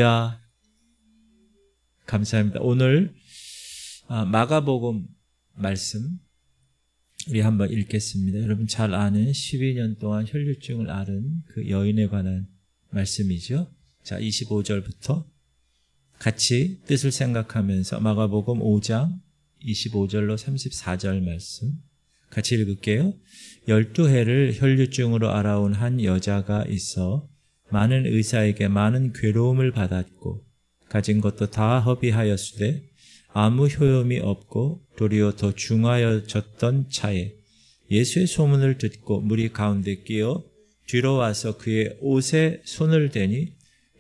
야, 감사합니다. 오늘 마가복음 말씀 우리 한번 읽겠습니다. 여러분 잘 아는 12년 동안 혈류증을 앓은 그 여인에 관한 말씀이죠. 자, 25절부터 같이 뜻을 생각하면서 마가복음 5장 25절로 34절 말씀 같이 읽을게요. 12해를 혈류증으로 앓아온 한 여자가 있어 많은 의사에게 많은 괴로움을 받았고 가진 것도 다 허비하였으되 아무 효용이 없고 도리어 더 중하여졌던 차에 예수의 소문을 듣고 무리 가운데 끼어 뒤로 와서 그의 옷에 손을 대니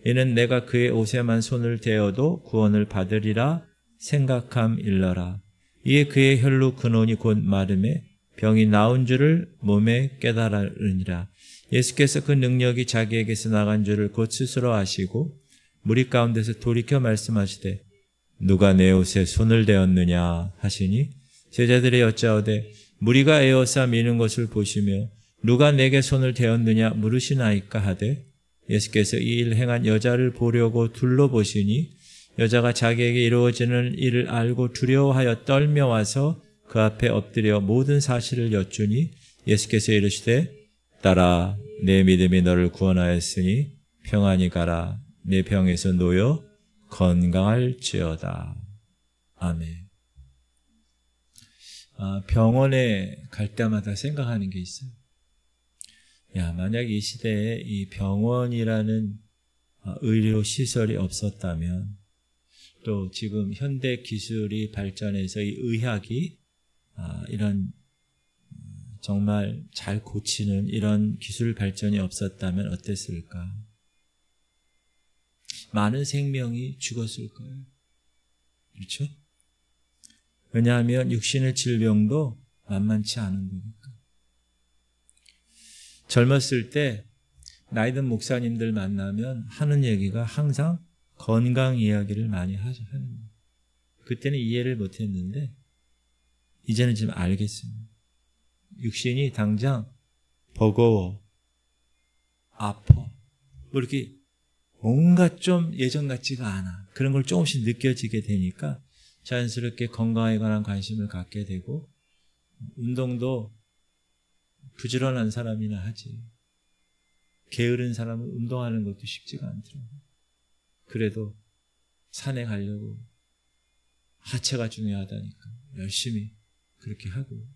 이는 내가 그의 옷에만 손을 대어도 구원을 받으리라 생각함일러라. 이에 그의 혈루 근원이 곧 마름에 병이 나은 줄을 몸에 깨달으니라. 예수께서 그 능력이 자기에게서 나간 줄을 곧 스스로 아시고 무리 가운데서 돌이켜 말씀하시되 누가 내 옷에 손을 대었느냐 하시니 제자들이 여짜오되 무리가 에워싸 미는 것을 보시며 누가 내게 손을 대었느냐 물으시나이까 하되 예수께서 이 일 행한 여자를 보려고 둘러보시니 여자가 자기에게 이루어지는 일을 알고 두려워하여 떨며 와서 그 앞에 엎드려 모든 사실을 여쭈니 예수께서 이르시되 딸아, 내 믿음이 너를 구원하였으니 평안히 가라. 내 병에서 놓여 건강할지어다. 아멘. 병원에 갈 때마다 생각하는 게 있어요. 만약 이 시대에 이 병원이라는 의료 시설이 없었다면 또 지금 현대 기술이 발전해서 이 의학이 이런 정말 잘 고치는 이런 기술 발전이 없었다면 어땠을까? 많은 생명이 죽었을 거예요. 그렇죠? 왜냐하면 육신의 질병도 만만치 않은 거니까. 젊었을 때 나이 든 목사님들 만나면 하는 얘기가 항상 건강 이야기를 많이 하는 거예요. 그때는 이해를 못했는데 이제는 지금 알겠습니다. 육신이 당장 버거워, 아파, 뭐 이렇게 뭔가 좀 예전 같지가 않아. 그런 걸 조금씩 느껴지게 되니까 자연스럽게 건강에 관한 관심을 갖게 되고 운동도 부지런한 사람이나 하지. 게으른 사람은 운동하는 것도 쉽지가 않더라고요. 그래도 산에 가려고 하체가 중요하다니까 열심히 그렇게 하고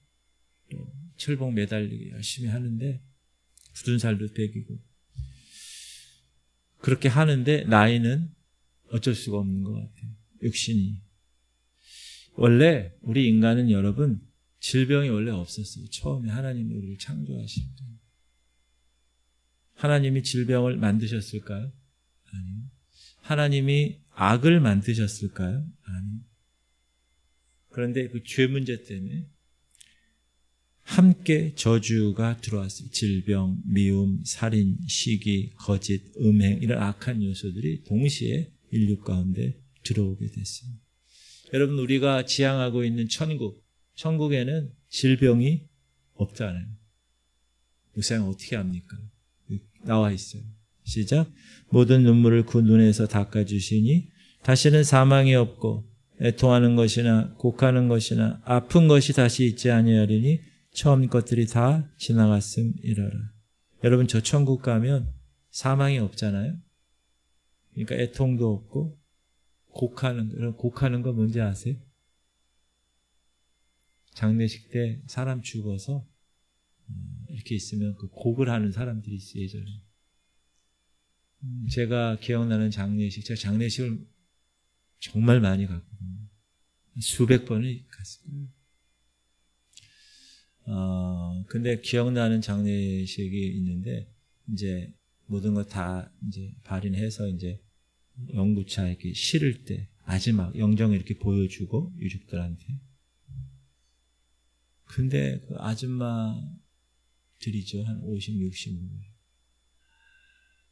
또 철봉 매달리기 열심히 하는데 굳은 살도 배기고 그렇게 하는데 나이는 어쩔 수가 없는 것 같아요. 육신이. 원래 우리 인간은 여러분 질병이 원래 없었어요. 처음에 하나님이 우리를 창조하실 때. 하나님이 질병을 만드셨을까요? 아니요. 하나님이 악을 만드셨을까요? 아니요. 그런데 그 죄 문제 때문에 함께 저주가 들어왔어요. 질병, 미움, 살인, 시기, 거짓, 음행 이런 악한 요소들이 동시에 인류 가운데 들어오게 됐어요. 여러분 우리가 지향하고 있는 천국에는 질병이 없잖아요. 목사님 어떻게 합니까? 나와 있어요. 시작. 모든 눈물을 그 눈에서 닦아주시니 다시는 사망이 없고 애통하는 것이나 곡하는 것이나 아픈 것이 다시 있지 아니하리니 처음 것들이 다 지나갔음이라라. 여러분 저 천국 가면 사망이 없잖아요. 그러니까 애통도 없고 곡하는 거 뭔지 아세요? 장례식 때 사람 죽어서 이렇게 있으면 그 곡을 하는 사람들이 있어요. 예전에. 제가 기억나는 제가 장례식을 정말 많이 갔거든요. 수백 번을 갔어요. 근데 기억나는 장례식이 있는데, 이제 모든 거 다 이제 발인해서 이제 영구차 이렇게 실을 때, 마지막 영정을 이렇게 보여주고, 유족들한테. 근데 그 아줌마들이죠. 한 50, 60분.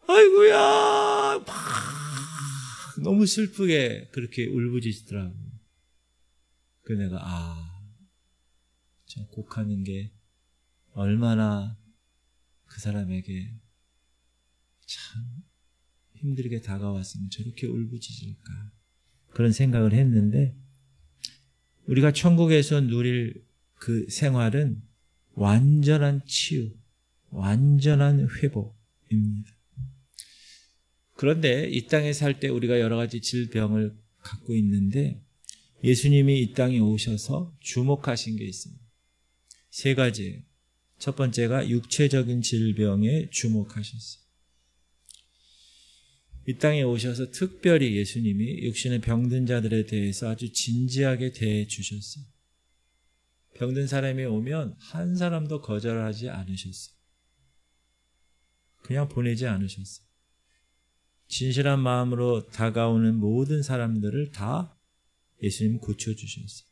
아이고야! 막 너무 슬프게 그렇게 울부짖더라고요. 그 내가, 저 곡하는 게 얼마나 그 사람에게 참 힘들게 다가왔으면 저렇게 울부짖을까? 그런 생각을 했는데 우리가 천국에서 누릴 그 생활은 완전한 치유, 완전한 회복입니다. 그런데 이 땅에 살 때 우리가 여러 가지 질병을 갖고 있는데 예수님이 이 땅에 오셔서 주목하신 게 있습니다. 세 가지예요. 첫 번째가 육체적인 질병에 주목하셨어요. 이 땅에 오셔서 특별히 예수님이 육신의 병든 자들에 대해서 아주 진지하게 대해 주셨어요. 병든 사람이 오면 한 사람도 거절하지 않으셨어요. 그냥 보내지 않으셨어요. 진실한 마음으로 다가오는 모든 사람들을 다 예수님 고쳐주셨어요.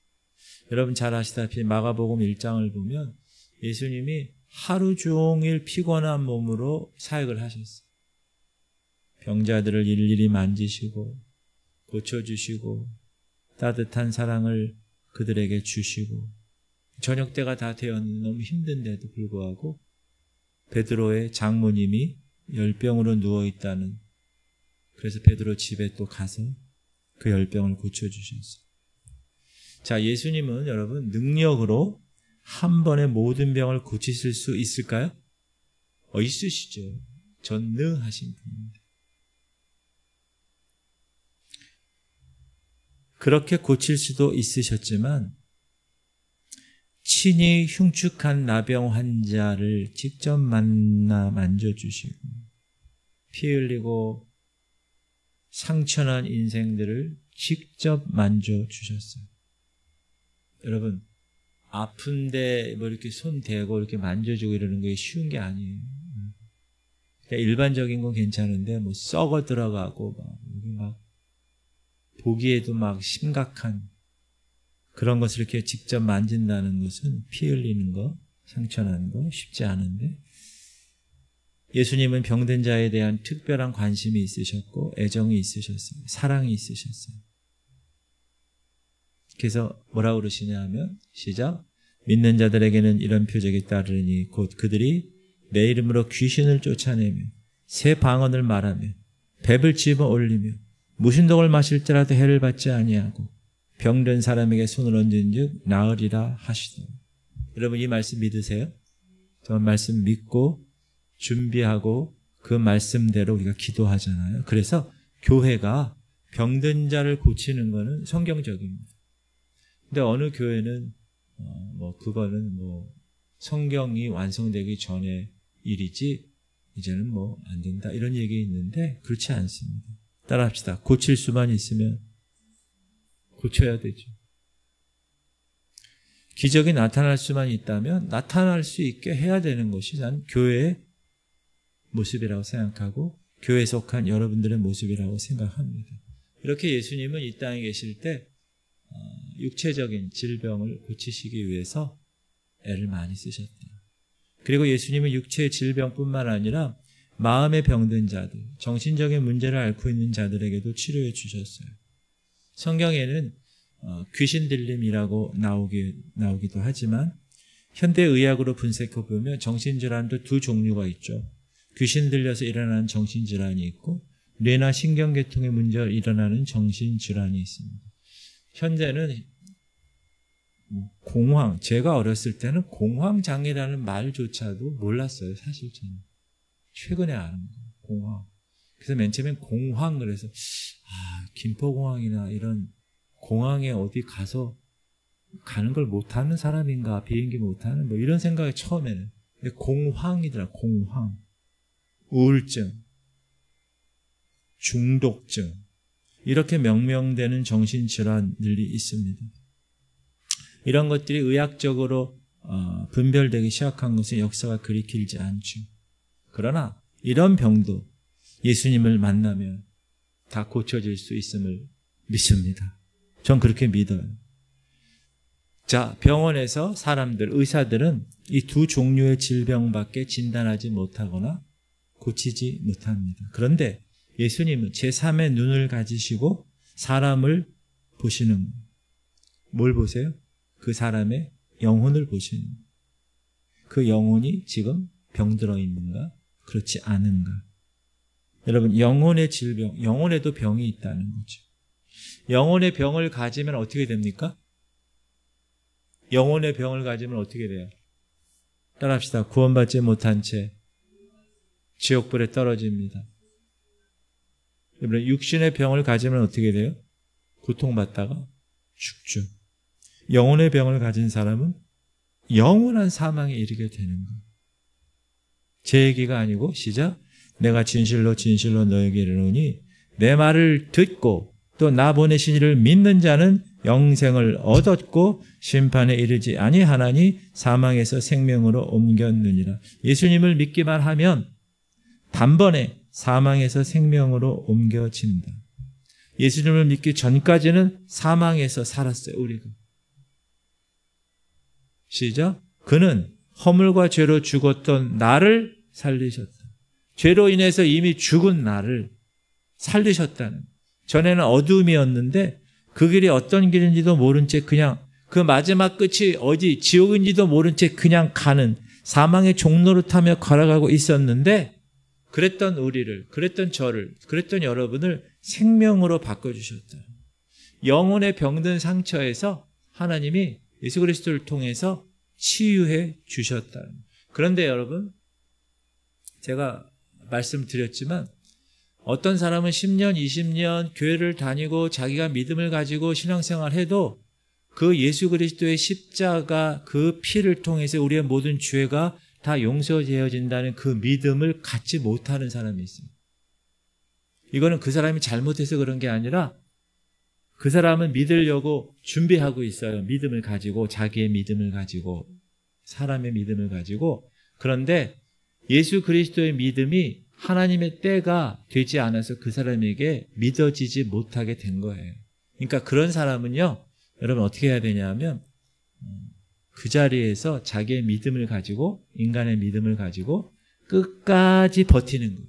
여러분 잘 아시다시피 마가복음 1장을 보면 예수님이 하루 종일 피곤한 몸으로 사역을 하셨어요. 병자들을 일일이 만지시고 고쳐주시고 따뜻한 사랑을 그들에게 주시고 저녁 때가 다 되었는데 너무 힘든데도 불구하고 베드로의 장모님이 열병으로 누워있다는, 그래서 베드로 집에 또 가서 그 열병을 고쳐주셨어요. 자, 예수님은 여러분 능력으로 한 번에 모든 병을 고치실 수 있을까요? 있으시죠. 전능하신 분입니다. 그렇게 고칠 수도 있으셨지만 친히 흉측한 나병 환자를 직접 만나 만져주시고 피 흘리고 상처난 인생들을 직접 만져주셨어요. 여러분 아픈데 뭐 이렇게 손 대고 이렇게 만져주고 이러는 게 쉬운 게 아니에요. 그러니까 일반적인 건 괜찮은데 뭐 썩어 들어가고 막 보기에도 막 심각한 그런 것을 이렇게 직접 만진다는 것은 피 흘리는 거, 상처나는 거 쉽지 않은데 예수님은 병든 자에 대한 특별한 관심이 있으셨고 애정이 있으셨어요. 사랑이 있으셨어요. 그래서 뭐라고 그러시냐 하면 시작. 믿는 자들에게는 이런 표적이 따르니 곧 그들이 내 이름으로 귀신을 쫓아내며 새 방언을 말하며 뱀을 집어 올리며 무슨 독을 마실지라도 해를 받지 아니하고 병든 사람에게 손을 얹은즉 나으리라 하시더라. 여러분 이 말씀 믿으세요? 저 말씀 믿고 준비하고 그 말씀대로 우리가 기도하잖아요. 그래서 교회가 병든 자를 고치는 거는 성경적입니다. 근데 어느 교회는 그거는 성경이 완성되기 전에 일이지 이제는 안 된다 이런 얘기 있는데 그렇지 않습니다. 따라합시다. 고칠 수만 있으면 고쳐야 되죠. 기적이 나타날 수만 있다면 나타날 수 있게 해야 되는 것이 난 교회의 모습이라고 생각하고 교회에 속한 여러분들의 모습이라고 생각합니다. 이렇게 예수님은 이 땅에 계실 때 육체적인 질병을 고치시기 위해서 애를 많이 쓰셨다. 그리고 예수님은 육체의 질병뿐만 아니라 마음에 병든 자들, 정신적인 문제를 앓고 있는 자들에게도 치료해 주셨어요. 성경에는 귀신 들림이라고 나오기도 하지만 현대의학으로 분석해 보면 정신질환도 두 종류가 있죠. 귀신 들려서 일어나는 정신질환이 있고 뇌나 신경계통의 문제가 일어나는 정신질환이 있습니다. 현재는 공황, 제가 어렸을 때는 공황장애라는 말조차도 몰랐어요. 사실 저는 최근에 아는 거예요. 공황. 그래서 맨 처음엔 공황 그래서 김포공항이나 이런 공항에 어디 가는 걸 못하는 사람인가, 비행기 못하는 이런 생각이 처음에는. 근데 공황이더라. 공황, 우울증, 중독증 이렇게 명명되는 정신질환들이 있습니다. 이런 것들이 의학적으로 분별되기 시작한 것은 역사가 그리 길지 않죠. 그러나 이런 병도 예수님을 만나면 다 고쳐질 수 있음을 믿습니다. 전 그렇게 믿어요. 자, 병원에서 의사들은 이 두 종류의 질병밖에 진단하지 못하거나 고치지 못합니다. 그런데 예수님은 제3의 눈을 가지시고 사람을 보시는, 뭘 보세요? 그 사람의 영혼을 보시는, 그 영혼이 지금 병들어 있는가, 그렇지 않은가. 여러분, 영혼의 질병, 영혼에도 병이 있다는 거죠. 영혼의 병을 가지면 어떻게 됩니까? 영혼의 병을 가지면 어떻게 돼요? 따라합시다. 구원받지 못한 채 지옥불에 떨어집니다. 여러분, 육신의 병을 가지면 어떻게 돼요? 고통받다가 죽죠. 영혼의 병을 가진 사람은 영원한 사망에 이르게 되는 거예요. 제 얘기가 아니고 시작. 내가 진실로 진실로 너에게 이르노니 내 말을 듣고 또 나 보내신 이를 믿는 자는 영생을 얻었고 심판에 이르지 아니하나니 사망에서 생명으로 옮겼느니라. 예수님을 믿기만 하면 단번에 사망에서 생명으로 옮겨진다. 예수님을 믿기 전까지는 사망에서 살았어요, 우리가. 시작. 그는 허물과 죄로 죽었던 나를 살리셨다. 죄로 인해서 이미 죽은 나를 살리셨다는. 전에는 어둠이었는데 그 길이 어떤 길인지도 모른 채 그냥 그 마지막 끝이 어디 지옥인지도 모른 채 그냥 가는 사망의 종로를 타며 걸어가고 있었는데 그랬던 우리를, 그랬던 저를, 그랬던 여러분을 생명으로 바꿔주셨다. 영혼의 병든 상처에서 하나님이 예수 그리스도를 통해서 치유해 주셨다. 그런데 여러분, 제가 말씀드렸지만 어떤 사람은 10년, 20년 교회를 다니고 자기가 믿음을 가지고 신앙생활을 해도 그 예수 그리스도의 십자가 그 피를 통해서 우리의 모든 죄가 다 용서되어진다는 그 믿음을 갖지 못하는 사람이 있어요. 이거는 그 사람이 잘못해서 그런 게 아니라 그 사람은 믿으려고 준비하고 있어요. 믿음을 가지고, 자기의 믿음을 가지고, 사람의 믿음을 가지고. 그런데 예수 그리스도의 믿음이 하나님의 때가 되지 않아서 그 사람에게 믿어지지 못하게 된 거예요. 그러니까 그런 사람은요, 여러분 어떻게 해야 되냐면 그 자리에서 자기의 믿음을 가지고, 인간의 믿음을 가지고 끝까지 버티는 거예요.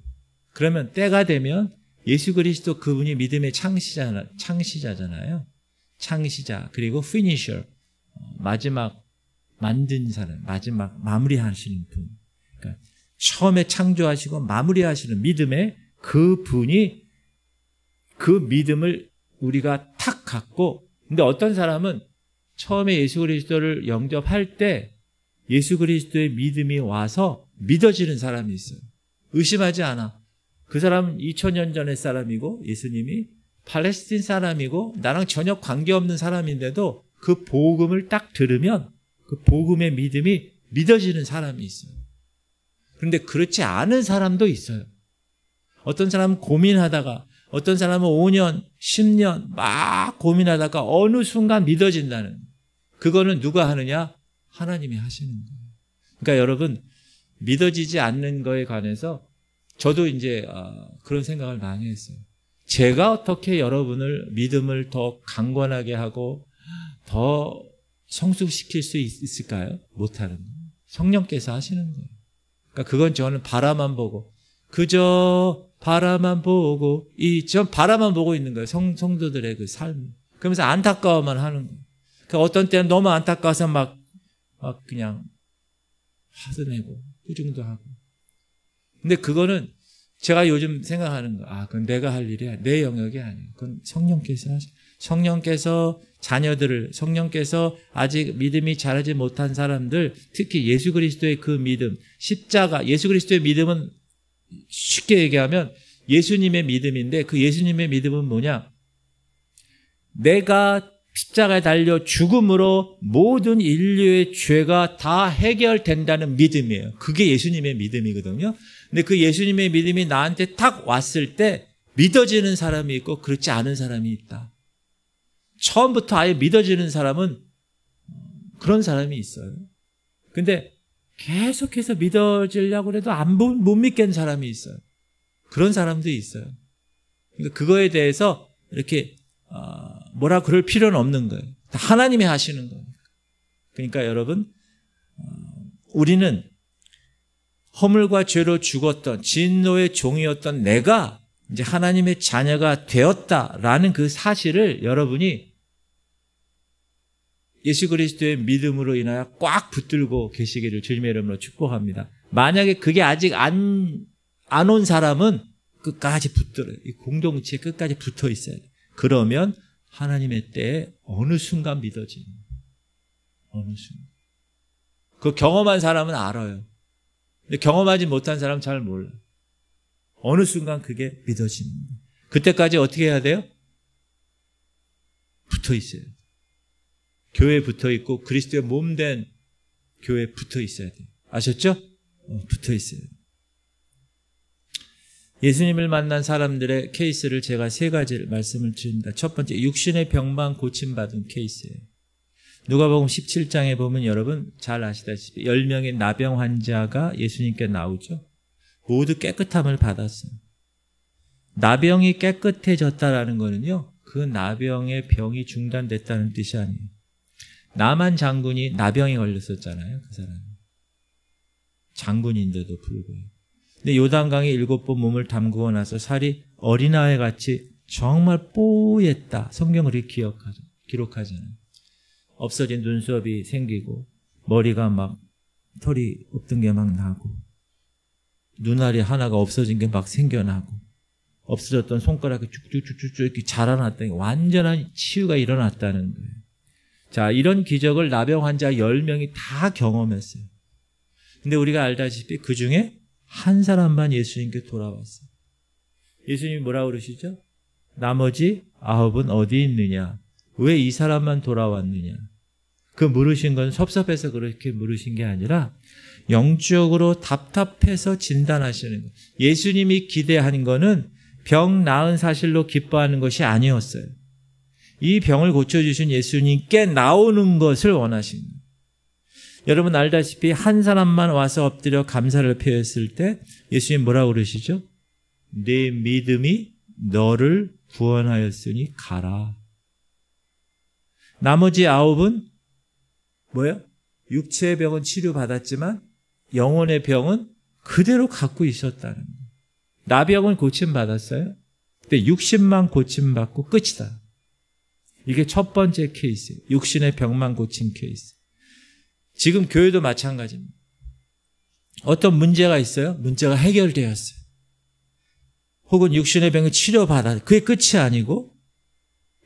그러면 때가 되면 예수 그리스도 그분이 믿음의 창시자잖아요. 창시자, 그리고 finisher, 마지막 만든 사람, 마지막 마무리하시는 분. 그러니까 처음에 창조하시고 마무리하시는 믿음의 그 분이 그 믿음을 우리가 탁 갖고, 근데 어떤 사람은 처음에 예수 그리스도를 영접할 때 예수 그리스도의 믿음이 와서 믿어지는 사람이 있어요. 의심하지 않아. 그 사람은 2000년 전의 사람이고 예수님이 팔레스틴 사람이고 나랑 전혀 관계없는 사람인데도 그 복음을 딱 들으면 그 복음의 믿음이 믿어지는 사람이 있어요. 그런데 그렇지 않은 사람도 있어요. 어떤 사람은 고민하다가, 어떤 사람은 5년, 10년 막 고민하다가 어느 순간 믿어진다는. 그거는 누가 하느냐? 하나님이 하시는 거예요. 그러니까 여러분, 믿어지지 않는 거에 관해서 저도 이제 그런 생각을 많이 했어요. 제가 어떻게 여러분을 믿음을 더 강건하게 하고 더 성숙시킬 수 있을까요? 못하는 거예요. 성령께서 하시는 거예요. 그러니까 그건 저는 바라만 보고, 그저 바라만 보고, 전 바라만 보고 있는 거예요. 성도들의 그 삶. 그러면서 안타까워만 하는 거예요. 그러니까 어떤 때는 너무 안타까워서 막 그냥 화도 내고, 꾸중도 하고. 근데 그거는 제가 요즘 생각하는 거, 그건 내가 할 일이야. 내 영역이 아니에요. 그건 성령께서 자녀들을, 성령께서 아직 믿음이 자라지 못한 사람들, 특히 예수 그리스도의 그 믿음, 십자가, 예수 그리스도의 믿음은 쉽게 얘기하면 예수님의 믿음인데 그 예수님의 믿음은 뭐냐? 내가 십자가에 달려 죽음으로 모든 인류의 죄가 다 해결된다는 믿음이에요. 그게 예수님의 믿음이거든요. 근데 그 예수님의 믿음이 나한테 딱 왔을 때 믿어지는 사람이 있고 그렇지 않은 사람이 있다. 처음부터 아예 믿어지는 사람은 그런 사람이 있어요. 근데 계속해서 믿어지려고 해도 못 믿겠는 사람이 있어요. 그런 사람도 있어요. 그러니까 그거에 대해서 이렇게 뭐라 그럴 필요는 없는 거예요. 하나님이 하시는 거예요. 그러니까 여러분, 우리는 허물과 죄로 죽었던 진노의 종이었던 내가 이제 하나님의 자녀가 되었다라는 그 사실을 여러분이 예수 그리스도의 믿음으로 인하여 꽉 붙들고 계시기를 주님의 이름으로 축복합니다. 만약에 그게 아직 안 온 사람은 끝까지 붙들어요. 이 공동체에 끝까지 붙어 있어야 돼요. 그러면 하나님의 때에 어느 순간 믿어지는 거예요. 어느 순간. 그 경험한 사람은 알아요. 근데 경험하지 못한 사람은 잘 몰라요. 어느 순간 그게 믿어지는 거예요. 그때까지 어떻게 해야 돼요? 붙어 있어요. 교회에 붙어 있고 그리스도의 몸된 교회에 붙어 있어야 돼요. 아셨죠? 붙어 있어요. 예수님을 만난 사람들의 케이스를 제가 세 가지를 말씀을 드립니다. 첫 번째, 육신의 병만 고침받은 케이스예요. 누가복음 17장에 보면 여러분 잘 아시다시피 10명의 나병 환자가 예수님께 나오죠. 모두 깨끗함을 받았어요. 나병이 깨끗해졌다라는 거는요, 그 나병의 병이 중단됐다는 뜻이 아니에요. 나만 장군이 나병에 걸렸었잖아요. 그 사람 장군인데도 불구하고. 근데 요단강에 7번 몸을 담그고 나서 살이 어린아이 같이 정말 뽀였다. 성경을 기록하잖아요. 없어진 눈썹이 생기고 머리가 막 털이 없던 게 막 나고 눈알이 하나가 없어진 게 막 생겨나고 없어졌던 손가락이 쭉쭉쭉쭉 이렇게 자라났더니 완전한 치유가 일어났다는 거예요. 자, 이런 기적을 나병 환자 10명이 다 경험했어요. 근데 우리가 알다시피 그 중에 한 사람만 예수님께 돌아왔어요. 예수님이 뭐라고 그러시죠? 나머지 9은 어디 있느냐? 왜 이 사람만 돌아왔느냐? 그 물으신 건 섭섭해서 그렇게 물으신 게 아니라 영적으로 답답해서 진단하시는 거예요. 예수님이 기대하는 거는 병 나은 사실로 기뻐하는 것이 아니었어요. 이 병을 고쳐주신 예수님께 나오는 것을 원하신 거예요. 여러분 알다시피 한 사람만 와서 엎드려 감사를 표했을 때 예수님 뭐라고 그러시죠? 네 믿음이 너를 구원하였으니 가라. 나머지 9은 뭐예요? 육체의 병은 치료받았지만 영혼의 병은 그대로 갖고 있었다는 거예요. 나병은 고침받았어요. 근데 육신만 고침받고 끝이다. 이게 첫 번째 케이스예요. 육신의 병만 고친 케이스. 지금 교회도 마찬가지입니다. 어떤 문제가 있어요? 문제가 해결되었어요. 혹은 육신의 병을 치료받아. 그게 끝이 아니고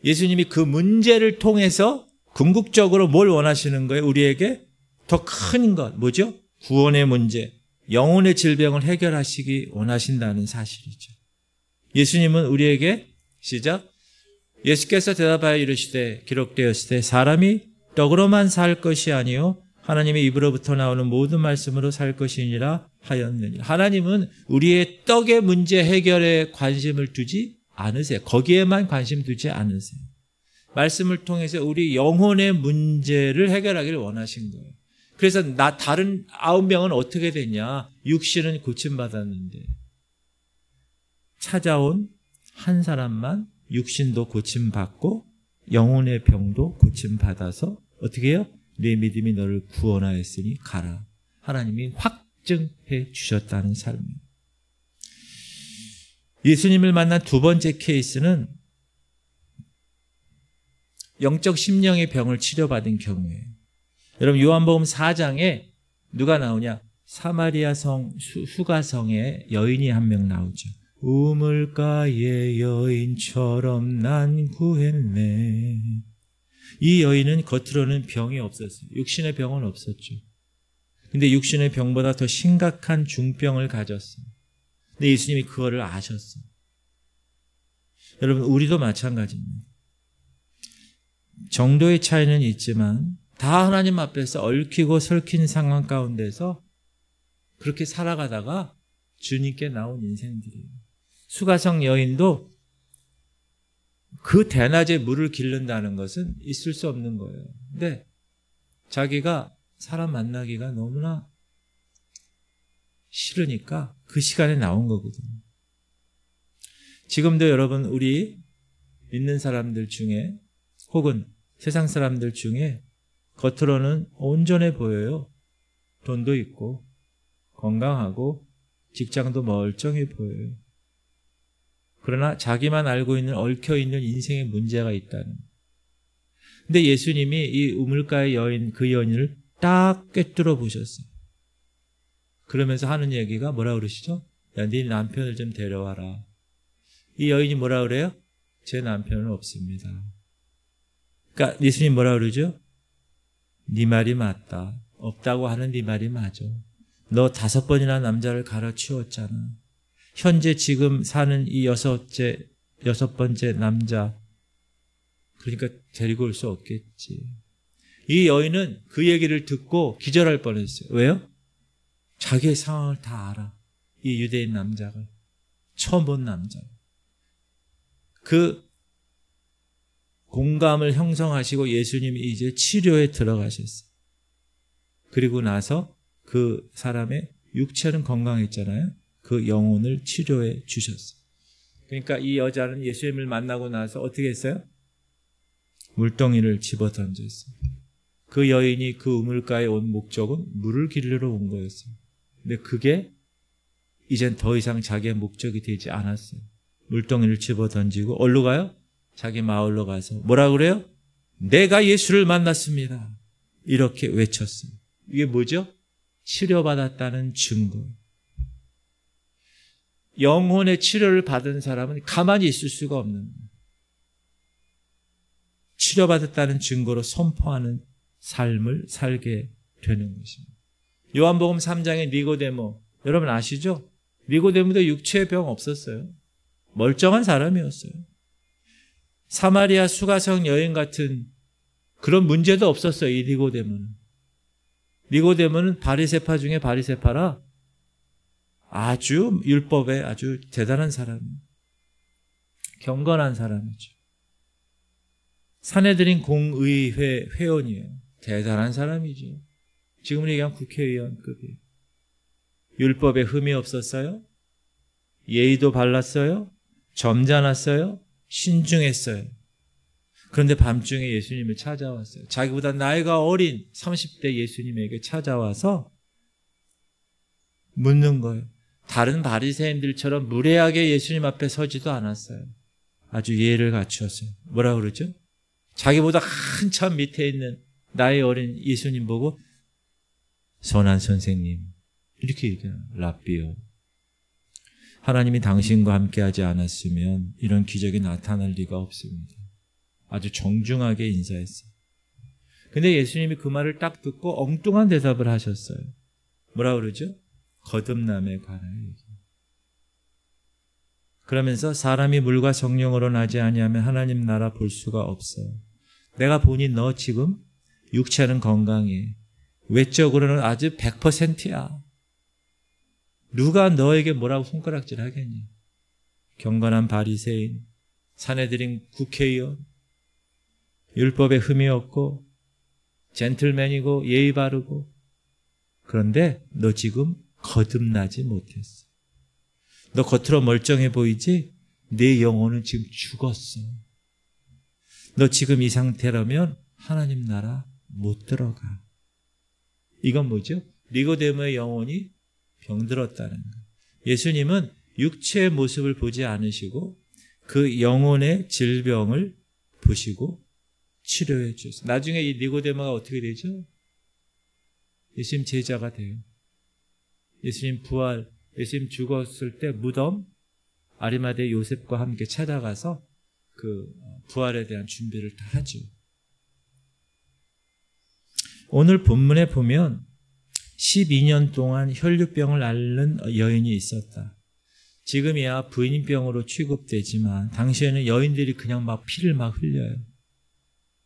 예수님이 그 문제를 통해서 궁극적으로 뭘 원하시는 거예요? 우리에게 더 큰 것, 뭐죠? 구원의 문제, 영혼의 질병을 해결하시기 원하신다는 사실이죠. 예수님은 우리에게 시작. 예수께서 대답하여 이르시되 기록되었을 때 사람이 떡으로만 살 것이 아니요 하나님의 입으로부터 나오는 모든 말씀으로 살 것이니라 하였느니라. 하나님은 우리의 떡의 문제 해결에 관심을 두지 않으세요. 거기에만 관심 두지 않으세요. 말씀을 통해서 우리 영혼의 문제를 해결하기를 원하신 거예요. 그래서 다른 9명은 어떻게 됐냐? 육신은 고침받았는데 찾아온 한 사람만 육신도 고침받고 영혼의 병도 고침받아서 어떻게 해요? 내 믿음이 너를 구원하였으니 가라. 하나님이 확증해 주셨다는 삶이에요. 예수님을 만난 두 번째 케이스는 영적 심령의 병을 치료받은 경우예요. 여러분 요한복음 4장에 누가 나오냐? 사마리아 성 수가성에 여인이 한 명 나오죠. 우물가의 여인처럼 난 구했네. 이 여인은 겉으로는 병이 없었어요. 육신의 병은 없었죠. 근데 육신의 병보다 더 심각한 중병을 가졌어요. 근데 예수님이 그거를 아셨어요. 여러분 우리도 마찬가지입니다. 정도의 차이는 있지만 다 하나님 앞에서 얽히고 설킨 상황 가운데서 그렇게 살아가다가 주님께 나온 인생들이에요. 수가성 여인도 그 대낮에 물을 기른다는 것은 있을 수 없는 거예요. 근데 자기가 사람 만나기가 너무나 싫으니까 그 시간에 나온 거거든요. 지금도 여러분 우리 믿는 사람들 중에 혹은 세상 사람들 중에 겉으로는 온전해 보여요. 돈도 있고 건강하고 직장도 멀쩡해 보여요. 그러나 자기만 알고 있는 얽혀있는 인생의 문제가 있다는. 근데 예수님이 이 우물가의 여인, 그 여인을 딱 꿰뚫어 보셨어요. 그러면서 하는 얘기가 뭐라 그러시죠? 야, 네 남편을 좀 데려와라. 이 여인이 뭐라 그래요? 제 남편은 없습니다. 그러니까 예수님 뭐라 그러죠? 네 말이 맞다. 없다고 하는 네 말이 맞아. 너 5번이나 남자를 갈아치웠잖아. 현재 지금 사는 이 6번째 남자, 그러니까 데리고 올 수 없겠지. 이 여인은 그 얘기를 듣고 기절할 뻔했어요. 왜요? 자기의 상황을 다 알아. 이 유대인 남자가. 처음 본 남자. 그 공감을 형성하시고 예수님이 이제 치료에 들어가셨어요. 그리고 나서 그 사람의 육체는 건강했잖아요. 그 영혼을 치료해 주셨어요. 그러니까 이 여자는 예수님을 만나고 나서 어떻게 했어요? 물동이를 집어 던졌어요. 그 여인이 그 우물가에 온 목적은 물을 기르러 온 거였어요. 근데 그게 이젠 더 이상 자기의 목적이 되지 않았어요. 물동이를 집어 던지고 어디로 가요? 자기 마을로 가서 뭐라 그래요? 내가 예수를 만났습니다. 이렇게 외쳤어요. 이게 뭐죠? 치료받았다는 증거. 영혼의 치료를 받은 사람은 가만히 있을 수가 없는 거예요. 치료받았다는 증거로 선포하는 삶을 살게 되는 것입니다. 요한복음 3장의 니고데모, 여러분 아시죠? 니고데모도 육체의 병 없었어요. 멀쩡한 사람이었어요. 사마리아 수가성 여인 같은 그런 문제도 없었어요. 이 니고데모는. 니고데모는 바리새파 중에 바리새파라 아주 율법에 아주 대단한 사람이에요. 경건한 사람이죠. 산헤드린 공의회 회원이에요. 대단한 사람이죠. 지금 얘기한 국회의원급이에요. 율법에 흠이 없었어요. 예의도 발랐어요. 점잖았어요. 신중했어요. 그런데 밤중에 예수님을 찾아왔어요. 자기보다 나이가 어린 30대 예수님에게 찾아와서 묻는 거예요. 다른 바리새인들처럼 무례하게 예수님 앞에 서지도 않았어요. 아주 예의를 갖추었어요. 뭐라 그러죠? 자기보다 한참 밑에 있는 나이 어린 예수님 보고 선한 선생님 이렇게 얘기해요. 랍비요. 하나님이 당신과 함께하지 않았으면 이런 기적이 나타날 리가 없습니다. 아주 정중하게 인사했어요. 근데 예수님이 그 말을 딱 듣고 엉뚱한 대답을 하셨어요. 뭐라 그러죠? 거듭남에 관한 얘기. 그러면서 사람이 물과 성령으로 나지 아니하면 하나님 나라 볼 수가 없어. 내가 보니 너 지금 육체는 건강해. 외적으로는 아주 100%야. 누가 너에게 뭐라고 손가락질 하겠니? 경건한 바리새인, 산헤드린 국회의원, 율법에 흠이 없고 젠틀맨이고 예의 바르고 그런데 너 지금 거듭나지 못했어. 너 겉으로 멀쩡해 보이지? 내 영혼은 지금 죽었어. 너 지금 이 상태라면 하나님 나라 못 들어가. 이건 뭐죠? 니고데모의 영혼이 병들었다는 거예요. 예수님은 육체의 모습을 보지 않으시고 그 영혼의 질병을 보시고 치료해 주셨어요. 나중에 이 니고데모가 어떻게 되죠? 예수님 제자가 돼요. 예수님 부활, 예수님 죽었을 때 무덤 아리마대 요셉과 함께 찾아가서 그 부활에 대한 준비를 다 하죠. 오늘 본문에 보면 12년 동안 혈류병을 앓는 여인이 있었다. 지금이야 부인병으로 취급되지만 당시에는 여인들이 그냥 막 피를 막 흘려요.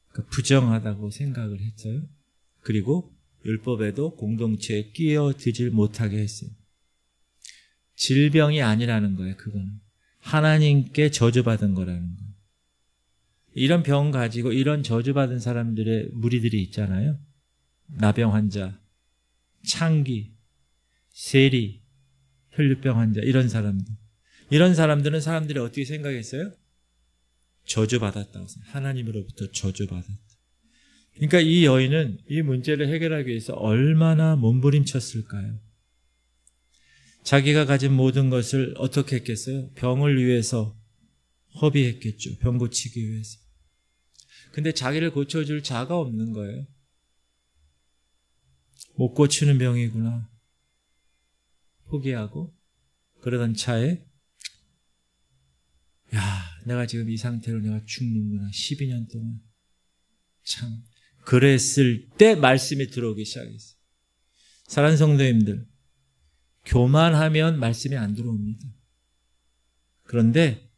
그러니까 부정하다고 생각을 했어요. 그리고 율법에도 공동체에 끼어들질 못하게 했어요. 질병이 아니라는 거예요. 그거는 하나님께 저주받은 거라는 거예요. 이런 병 가지고 이런 저주받은 사람들의 무리들이 있잖아요. 나병 환자, 창기, 세리, 혈류병 환자 이런 사람들. 이런 사람들은 사람들이 어떻게 생각했어요? 저주받았다고. 하나님으로부터 저주받았다. 그러니까 이 여인은 이 문제를 해결하기 위해서 얼마나 몸부림쳤을까요? 자기가 가진 모든 것을 어떻게 했겠어요? 병을 위해서 허비했겠죠. 병 고치기 위해서. 근데 자기를 고쳐줄 자가 없는 거예요. 못 고치는 병이구나. 포기하고 그러던 차에 야, 내가 지금 이 상태로 내가 죽는구나. 12년 동안. 참. 그랬을 때 말씀이 들어오기 시작했어요. 사랑하는 성도님들, 교만하면 말씀이 안 들어옵니다. 그런데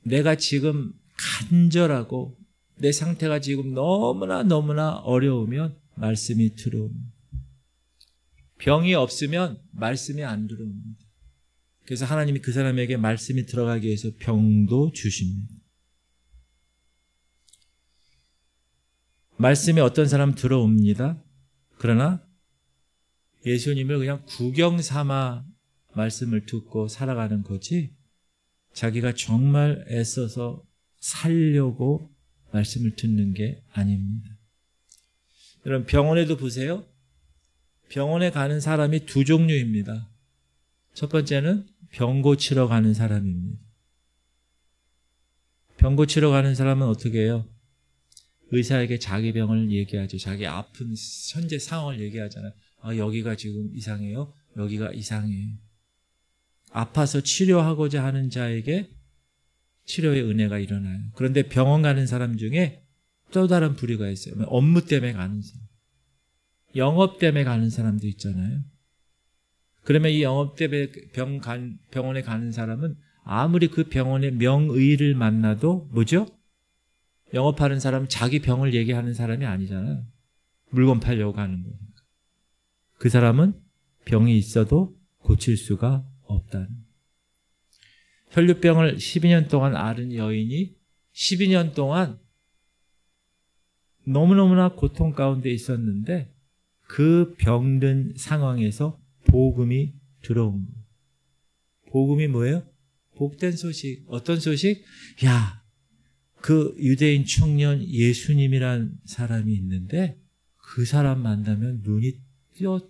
내가 지금 간절하고 내 상태가 지금 너무나 어려우면 말씀이 들어옵니다. 병이 없으면 말씀이 안 들어옵니다. 그래서 하나님이 그 사람에게 말씀이 들어가기 위해서 병도 주십니다. 말씀이 어떤 사람 들어옵니다. 그러나 예수님을 그냥 구경 삼아 말씀을 듣고 살아가는 거지 자기가 정말 애써서 살려고 말씀을 듣는 게 아닙니다. 여러분 병원에도 보세요. 병원에 가는 사람이 두 종류입니다. 첫 번째는 병 고치러 가는 사람입니다. 병 고치러 가는 사람은 어떻게 해요? 의사에게 자기 병을 얘기하죠. 자기 아픈 현재 상황을 얘기하잖아요. 아, 여기가 지금 이상해요. 여기가 이상해요. 아파서 치료하고자 하는 자에게 치료의 은혜가 일어나요. 그런데 병원 가는 사람 중에 또 다른 부류가 있어요. 업무 때문에 가는 사람. 영업 때문에 가는 사람도 있잖아요. 그러면 이 영업 때문에 병원에 가는 사람은 아무리 그 병원의 명의를 만나도 뭐죠? 영업하는 사람은 자기 병을 얘기하는 사람이 아니잖아요. 물건 팔려고 가는 거니까. 그 사람은 병이 있어도 고칠 수가 없다는. 혈류병을 12년 동안 앓은 여인이 12년 동안 너무너무나 고통 가운데 있었는데 그 병든 상황에서 복음이 들어온 거예요. 복음이 뭐예요? 복된 소식. 어떤 소식? 야, 그 유대인 청년 예수님이란 사람이 있는데 그 사람 만나면 눈이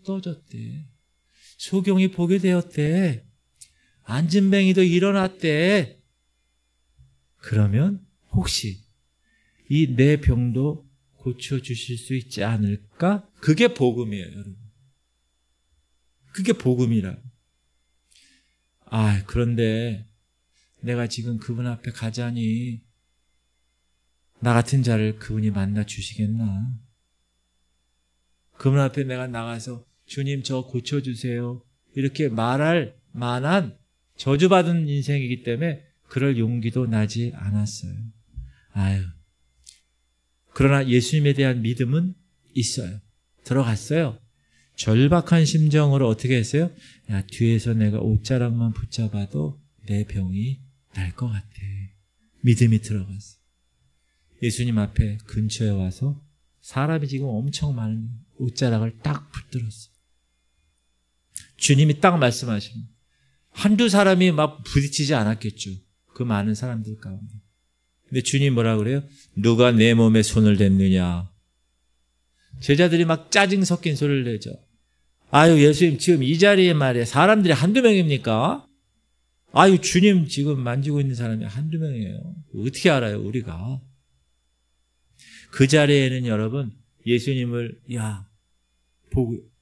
떠졌대. 소경이 보게 되었대. 안진뱅이도 일어났대. 그러면 혹시 이 내 병도 고쳐주실 수 있지 않을까? 그게 복음이에요, 여러분. 그게 복음이라. 아, 그런데 내가 지금 그분 앞에 가자니 나 같은 자를 그분이 만나 주시겠나? 그분 앞에 내가 나가서 주님 저 고쳐주세요. 이렇게 말할 만한 저주받은 인생이기 때문에 그럴 용기도 나지 않았어요. 아유. 그러나 예수님에 대한 믿음은 있어요. 들어갔어요. 절박한 심정으로 어떻게 했어요? 야, 뒤에서 내가 옷자락만 붙잡아도 내 병이 날 것 같아. 믿음이 들어갔어요. 예수님 앞에 근처에 와서 사람이 지금 엄청 많은 옷자락을 딱 붙들었어요. 주님이 딱 말씀하십니다. 한두 사람이 막 부딪히지 않았겠죠. 그 많은 사람들 가운데. 근데 주님 뭐라 그래요? 누가 내 몸에 손을 댔느냐? 제자들이 막 짜증 섞인 소리를 내죠. 아유, 예수님 지금 이 자리에 말이에요. 사람들이 한두 명입니까? 아유, 주님 지금 만지고 있는 사람이 한두 명이에요. 어떻게 알아요, 우리가? 그 자리에는 여러분, 예수님을,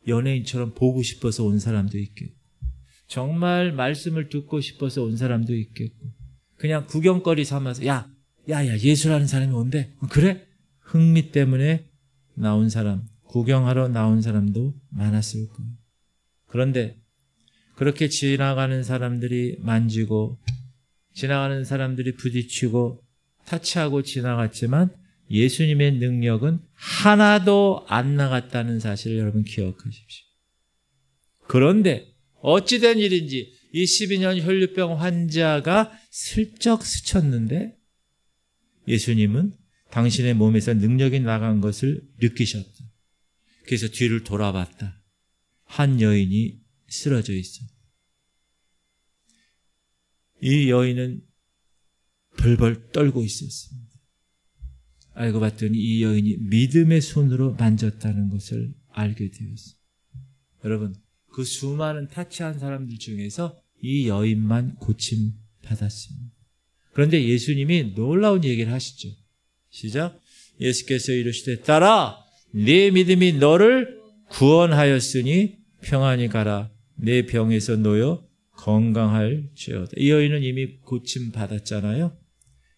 연예인처럼 보고 싶어서 온 사람도 있겠고, 정말 말씀을 듣고 싶어서 온 사람도 있겠고, 그냥 구경거리 삼아서, 야, 예수라는 사람이 온대. 그래? 흥미 때문에 나온 사람, 구경하러 나온 사람도 많았을 거예요. 그런데 그렇게 지나가는 사람들이 만지고 지나가는 사람들이 부딪히고 타치하고 지나갔지만 예수님의 능력은 하나도 안 나갔다는 사실을 여러분 기억하십시오. 그런데 어찌된 일인지 이 12년 혈류병 환자가 슬쩍 스쳤는데 예수님은 당신의 몸에서 능력이 나간 것을 느끼셨다. 그래서 뒤를 돌아봤다. 한 여인이 쓰러져 있어. 이 여인은 벌벌 떨고 있었습니다. 알고 봤더니 이 여인이 믿음의 손으로 만졌다는 것을 알게 되었습니다. 여러분, 그 수많은 타치한 사람들 중에서 이 여인만 고침 받았습니다. 그런데 예수님이 놀라운 얘기를 하시죠. 시작. 예수께서 이르시되 딸아, 네 믿음이 너를 구원하였으니 평안히 가라. 내 병에서 놓여 건강할지어다. 이 여인은 이미 고침 받았잖아요.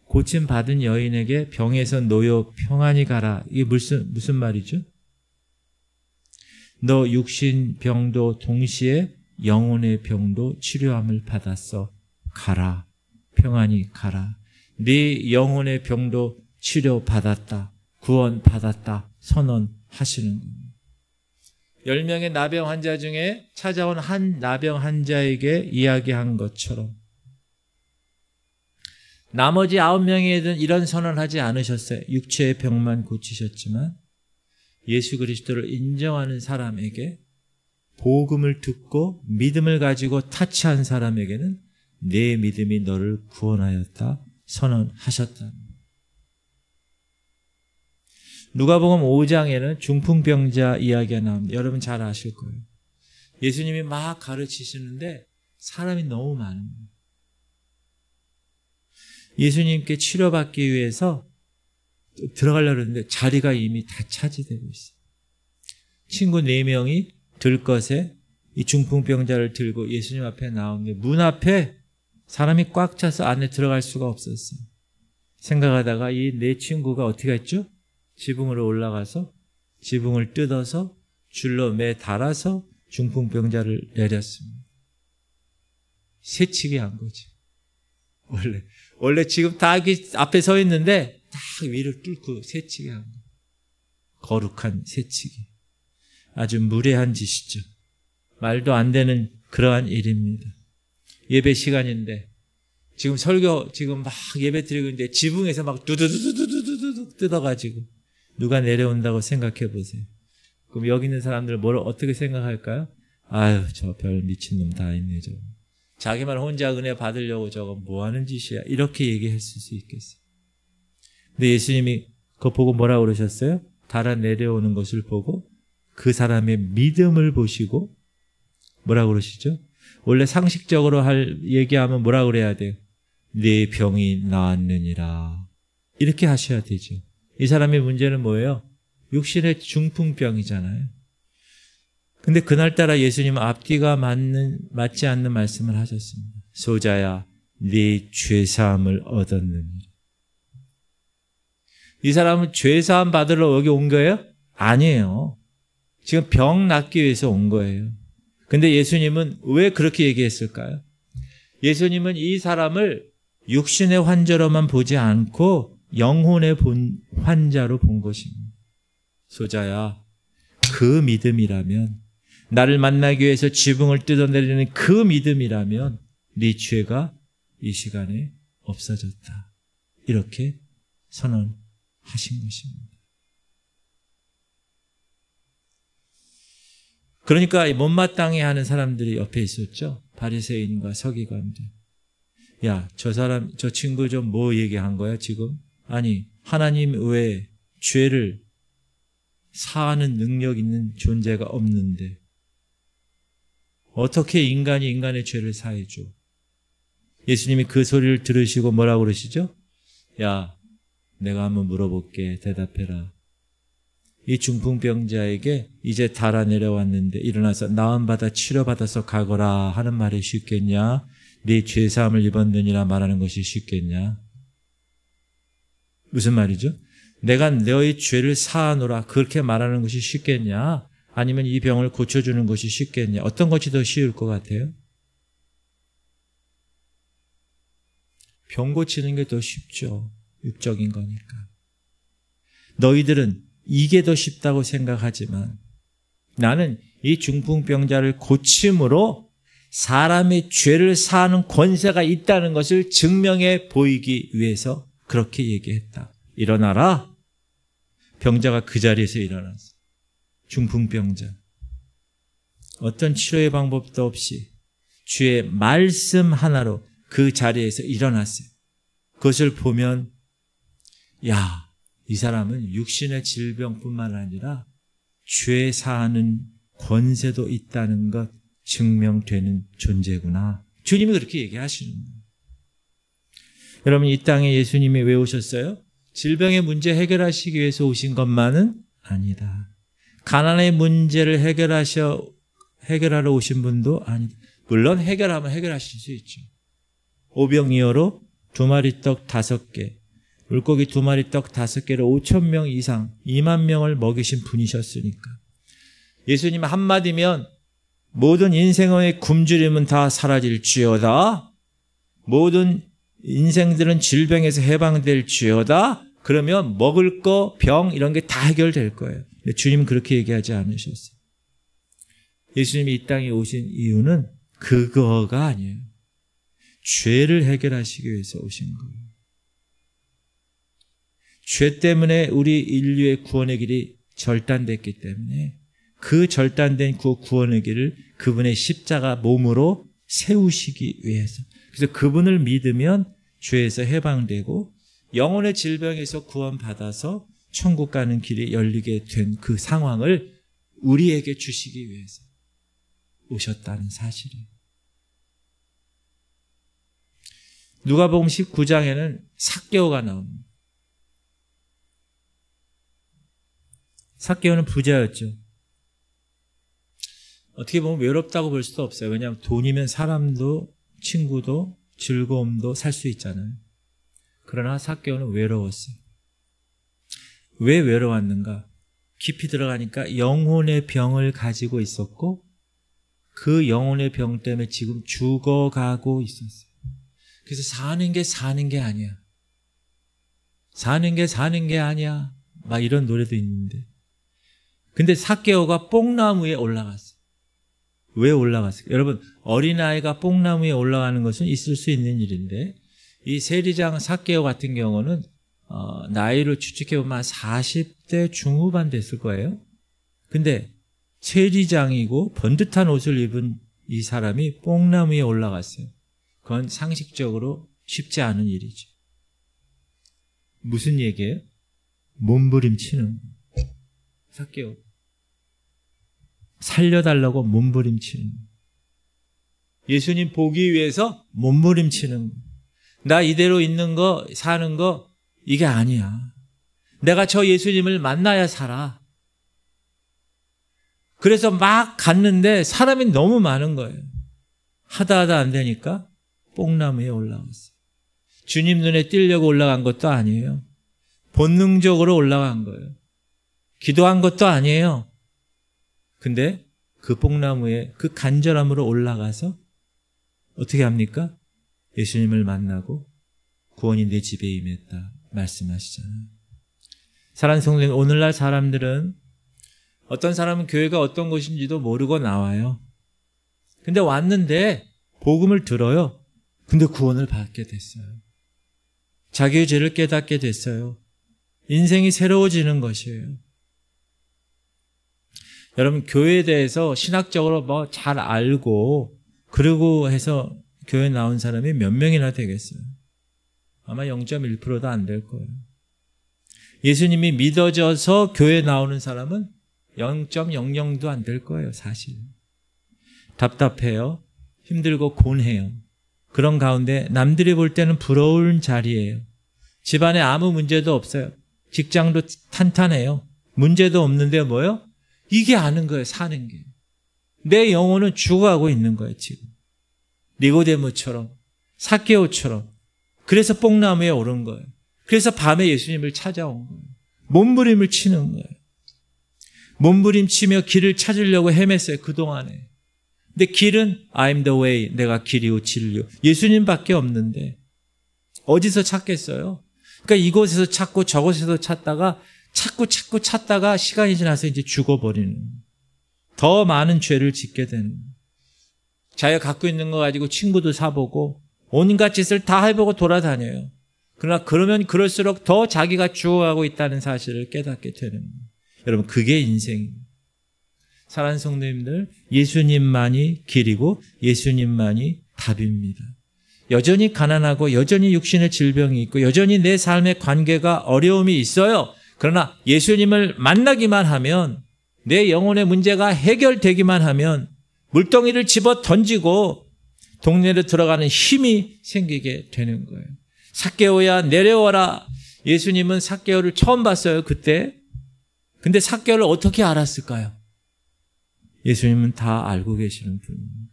고침 받은 여인에게 병에서 놓여 평안히 가라. 이게 무슨 말이죠? 너 육신 병도 동시에 영혼의 병도 치료함을 받았어. 가라. 평안히 가라. 네 영혼의 병도 치료받았다. 구원받았다. 선언하시는 겁니다. 10명의 나병 환자 중에 찾아온 한 나병 환자에게 이야기한 것처럼 나머지 9명에는 이런 선언하지 않으셨어요. 육체의 병만 고치셨지만 예수 그리스도를 인정하는 사람에게 복음을 듣고 믿음을 가지고 타치한 사람에게는 내 믿음이 너를 구원하였다 선언하셨다. 누가복음 5장에는 중풍병자 이야기가 나옵니다. 여러분 잘 아실 거예요. 예수님이 막 가르치시는데 사람이 너무 많은 거예요. 예수님께 치료받기 위해서 들어가려고 했는데 자리가 이미 다 차지되고 있어요. 친구 4명이 들것에 이 중풍병자를 들고 예수님 앞에 나오는데 문 앞에 사람이 꽉 차서 안에 들어갈 수가 없었어요. 생각하다가 이 4 친구가 어떻게 했죠? 지붕으로 올라가서 지붕을 뜯어서 줄로 매 달아서 중풍병자를 내렸습니다. 새치기 한 거지. 원래 지금 다 앞에 서 있는데 딱 위를 뚫고 새치기 한 거. 거룩한 새치기. 아주 무례한 짓이죠. 말도 안 되는 그러한 일입니다. 예배 시간인데 지금 설교 지금 막 예배 드리고 있는데 지붕에서 막 두두두두두두두 뜯어가지고 누가 내려온다고 생각해 보세요. 그럼 여기 있는 사람들 뭘 어떻게 생각할까요? 아유, 저 별 미친놈 다 있네 저거. 자기만 혼자 은혜 받으려고 저거 뭐 하는 짓이야. 이렇게 얘기했을 수 있겠어요. 근데 예수님이 그거 보고 뭐라고 그러셨어요? 달아 내려오는 것을 보고 그 사람의 믿음을 보시고 뭐라고 그러시죠? 원래 상식적으로 얘기하면 뭐라고 그래야 돼요? 네 병이 나았느니라. 이렇게 하셔야 되죠. 이 사람의 문제는 뭐예요? 육신의 중풍병이잖아요. 근데 그날따라 예수님은 앞뒤가 맞지 않는 말씀을 하셨습니다. 소자야, 네 죄사함을 얻었느니라. 이 사람은 죄사함 받으러 여기 온 거예요? 아니에요. 지금 병 낫기 위해서 온 거예요. 근데 예수님은 왜 그렇게 얘기했을까요? 예수님은 이 사람을 육신의 환자로만 보지 않고 영혼의 환자로 본 것입니다. 소자야, 그 믿음이라면, 나를 만나기 위해서 지붕을 뜯어내리는 그 믿음이라면 네 죄가 이 시간에 없어졌다. 이렇게 선언하신 것입니다. 그러니까 못마땅해 하는 사람들이 옆에 있었죠. 바리새인과 서기관들. 야, 저 친구 좀 뭐 얘기한 거야 지금? 아니, 하나님 외에 죄를 사하는 능력 있는 존재가 없는데 어떻게 인간이 인간의 죄를 사해줘? 예수님이 그 소리를 들으시고 뭐라고 그러시죠? 야, 내가 한번 물어볼게. 대답해라. 이 중풍병자에게 이제 달아 내려왔는데 일어나서 나음받아 치료받아서 가거라 하는 말이 쉽겠냐? 네 죄사함을 입었느니라 말하는 것이 쉽겠냐? 무슨 말이죠? 내가 너의 죄를 사하노라 그렇게 말하는 것이 쉽겠냐? 아니면 이 병을 고쳐주는 것이 쉽겠냐? 어떤 것이 더 쉬울 것 같아요? 병 고치는 게 더 쉽죠. 육적인 거니까. 너희들은 이게 더 쉽다고 생각하지만 나는 이 중풍병자를 고침으로 사람의 죄를 사하는 권세가 있다는 것을 증명해 보이기 위해서 그렇게 얘기했다. 일어나라. 병자가 그 자리에서 일어났어. 중풍병자. 어떤 치료의 방법도 없이 주의 말씀 하나로 그 자리에서 일어났어요. 그것을 보면 야, 이 사람은 육신의 질병뿐만 아니라 죄 사하는 권세도 있다는 것 증명되는 존재구나. 주님이 그렇게 얘기하시는 거예요. 여러분, 이 땅에 예수님이 왜 오셨어요? 질병의 문제 해결하시기 위해서 오신 것만은 아니다. 가난의 문제를 해결하러 오신 분도 아니다. 물론 해결하면 해결하실 수 있죠. 오병이어로 2마리 떡 5개, 물고기 2마리 떡 5개로 5,000명 이상 2만 명을 먹이신 분이셨으니까. 예수님 한마디면 모든 인생의 굶주림은 다 사라질지어다. 모든 인생들은 질병에서 해방될지어다. 그러면 먹을 거, 병 이런 게 다 해결될 거예요. 근데 주님은 그렇게 얘기하지 않으셨어요. 예수님이 이 땅에 오신 이유는 그거가 아니에요. 죄를 해결하시기 위해서 오신 거예요. 죄 때문에 우리 인류의 구원의 길이 절단됐기 때문에 그 절단된 그 구원의 길을 그분의 십자가 몸으로 세우시기 위해서. 그래서 그분을 믿으면 죄에서 해방되고 영혼의 질병에서 구원받아서 천국 가는 길이 열리게 된 그 상황을 우리에게 주시기 위해서 오셨다는 사실이에요. 누가복음 19장에는 삭개오가 나옵니다. 삭개오는 부자였죠. 어떻게 보면 외롭다고 볼 수도 없어요. 왜냐하면 돈이면 사람도 친구도 즐거움도 살 수 있잖아요. 그러나 삭개오는 외로웠어요. 왜 외로웠는가? 깊이 들어가니까 영혼의 병을 가지고 있었고 그 영혼의 병 때문에 지금 죽어가고 있었어요. 그래서 사는 게 아니야. 사는 게 아니야. 막 이런 노래도 있는데. 근데 삭개오가 뽕나무에 올라갔어요. 왜 올라갔어요? 여러분, 어린아이가 뽕나무에 올라가는 것은 있을 수 있는 일인데 이 세리장 삭개오 같은 경우는 나이로 추측해보면 40대 중후반 됐을 거예요. 근데 세리장이고 번듯한 옷을 입은 이 사람이 뽕나무에 올라갔어요. 그건 상식적으로 쉽지 않은 일이죠. 무슨 얘기예요? 몸부림치는 거예요. 삭개오. 살려달라고 몸부림치는 거예요. 예수님 보기 위해서 몸부림치는 거예요. 나 이대로 있는 거, 사는 거 이게 아니야. 내가 저 예수님을 만나야 살아. 그래서 막 갔는데 사람이 너무 많은 거예요. 하다 안 되니까 뽕나무에 올라갔어요. 주님 눈에 띄려고 올라간 것도 아니에요. 본능적으로 올라간 거예요. 기도한 것도 아니에요. 근데 그 뽕나무에 그 간절함으로 올라가서 어떻게 합니까? 예수님을 만나고 구원이 내 집에 임했다 말씀하시잖아요. 사랑하는 성도님, 오늘날 사람들은 어떤 사람은 교회가 어떤 곳인지도 모르고 나와요. 근데 왔는데 복음을 들어요. 근데 구원을 받게 됐어요. 자기의 죄를 깨닫게 됐어요. 인생이 새로워지는 것이에요. 여러분, 교회에 대해서 신학적으로 뭐 잘 알고 그러고 해서 교회 나온 사람이 몇 명이나 되겠어요? 아마 0.1%도 안 될 거예요. 예수님이 믿어져서 교회 나오는 사람은 0.00도 안 될 거예요, 사실. 답답해요. 힘들고 곤해요. 그런 가운데 남들이 볼 때는 부러운 자리예요. 집안에 아무 문제도 없어요. 직장도 탄탄해요. 문제도 없는데 뭐요? 이게 아는 거예요, 사는 게. 내 영혼은 죽어가고 있는 거예요, 지금. 니고데모처럼, 삭개오처럼. 그래서 뽕나무에 오른 거예요. 그래서 밤에 예수님을 찾아온 거예요. 몸부림을 치는 거예요. 몸부림치며 길을 찾으려고 헤맸어요, 그동안에. 근데 길은 I'm the way, 내가 길이요 진리요. 예수님밖에 없는데 어디서 찾겠어요? 그러니까 이곳에서 찾고 저곳에서 찾다가 찾고 찾다가 시간이 지나서 이제 죽어버리는, 더 많은 죄를 짓게 되는, 자기가 갖고 있는 거 가지고 친구도 사보고 온갖 짓을 다 해보고 돌아다녀요. 그러나 그러면 그럴수록 더 자기가 죽어가고 있다는 사실을 깨닫게 되는 거예요. 여러분, 그게 인생입니다. 사랑하는 성도님들, 예수님만이 길이고 예수님만이 답입니다. 여전히 가난하고 여전히 육신의 질병이 있고 여전히 내 삶의 관계가 어려움이 있어요. 그러나 예수님을 만나기만 하면, 내 영혼의 문제가 해결되기만 하면 물덩이를 집어 던지고 동네로 들어가는 힘이 생기게 되는 거예요. 삭개오야 내려와라. 예수님은 삭개오를 처음 봤어요, 그때. 근데 삭개오를 어떻게 알았을까요? 예수님은 다 알고 계시는 분입니다.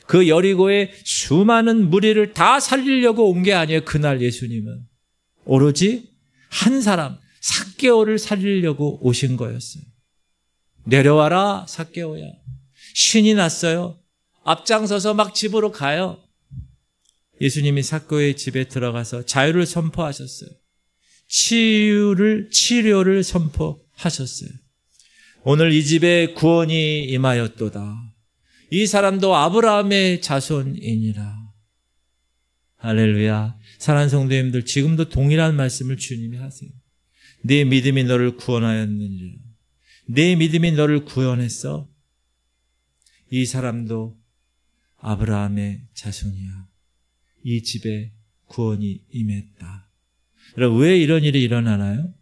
그 여리고의 수많은 무리를 다 살리려고 온 게 아니에요. 그날 예수님은 오로지 한 사람 삭개오를 살리려고 오신 거였어요. 내려와라 삭개오야. 신이 났어요. 앞장서서 막 집으로 가요. 예수님이 삭개오의 집에 들어가서 자유를 선포하셨어요. 치료를 선포하셨어요. 오늘 이 집에 구원이 임하였도다. 이 사람도 아브라함의 자손이니라. 할렐루야. 사랑하는 성도님들, 지금도 동일한 말씀을 주님이 하세요. 네 믿음이 너를 구원하였느니라. 네 믿음이 너를 구원했어. 이 사람도 아브라함의 자손이야. 이 집에 구원이 임했다. 여러분, 왜 이런 일이 일어나나요?